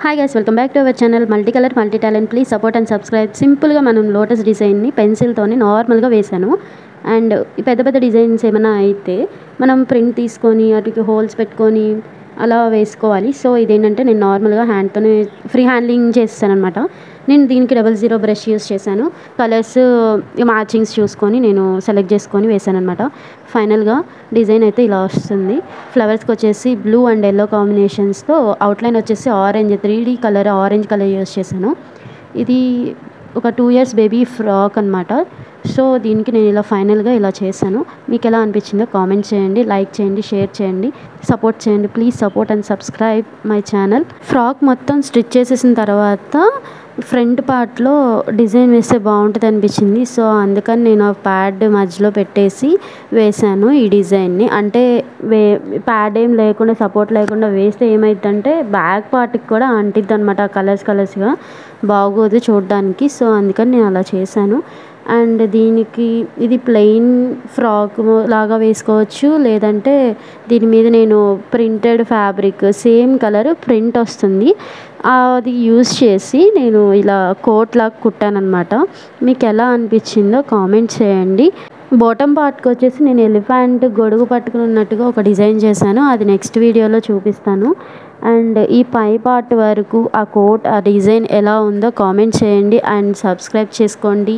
Hi guys, welcome back to our channel multi colour multi talent. Please support and subscribe. సింపుల్గా మనం lotus డిజైన్ని పెన్సిల్తోని నార్మల్గా వేసాను. And ఈ పెద్ద పెద్ద డిజైన్స్ ఏమైనా అయితే మనం ప్రింట్ తీసుకొని వాటికి హోల్స్ పెట్టుకొని అలా వేసుకోవాలి. సో ఇదేంటంటే నేను నార్మల్గా హ్యాండ్తోనే ఫ్రీ హ్యాండ్లింగ్ చేస్తాను అనమాట. నేను దీనికి 00 బ్రష్ యూస్ చేశాను. కలర్స్ మ్యాచింగ్స్ చూసుకొని నేను సెలెక్ట్ చేసుకొని వేసాను అనమాట. ఫైనల్గా డిజైన్ అయితే ఇలా వస్తుంది. ఫ్లవర్స్కి వచ్చేసి బ్లూ అండ్ ఎల్లో కాంబినేషన్స్తో అవుట్లైన్ వచ్చేసి orange 3D colour orange colour use చేశాను. ఇది ఒక 2 years బేబీ ఫ్రాక్ అనమాట. సో దీనికి నేను ఇలా ఫైనల్గా ఇలా చేశాను. మీకు ఎలా అనిపించిందో కామెంట్ చేయండి, లైక్ చేయండి, షేర్ చేయండి, సపోర్ట్ చేయండి. Please support and subscribe my channel. Frock మొత్తం స్టిచ్ చేసేసిన తర్వాత ఫ్రంట్ పార్ట్లో డిజైన్ వేస్తే బాగుంటుంది అనిపించింది. సో అందుకని నేను ఆ ప్యాడ్ మధ్యలో పెట్టేసి వేసాను ఈ డిజైన్ని. అంటే ప్యాడ్ ఏం లేకుండా సపోర్ట్ లేకుండా వేస్తే ఏమైందంటే బ్యాక్ పార్ట్కి కూడా అంటిద్ది అనమాట. కలర్స్గా బాగోదు చూడడానికి. సో అందుకని నేను అలా చేశాను. అండ్ దీనికి ఇది ప్లెయిన్ ఫ్రాక్ లాగా వేసుకోవచ్చు, లేదంటే దీని మీద నేను printed fabric same colour print వస్తుంది అది యూస్ చేసి నేను ఇలా కోట్ లాగా కుట్టాను అనమాట. మీకు ఎలా అనిపించిందో కామెంట్ చేయండి. బాటమ్ పార్ట్కి వచ్చేసి నేను ఎలిఫెంట్ గొడుగు పట్టుకున్నట్టుగా ఒక డిజైన్ చేశాను. అది నెక్స్ట్ వీడియోలో చూపిస్తాను. అండ్ ఈ పై పార్ట్ వరకు ఆ కోట్ ఆ డిజైన్ ఎలా ఉందో కామెంట్ చేయండి అండ్ సబ్స్క్రైబ్ చేసుకోండి.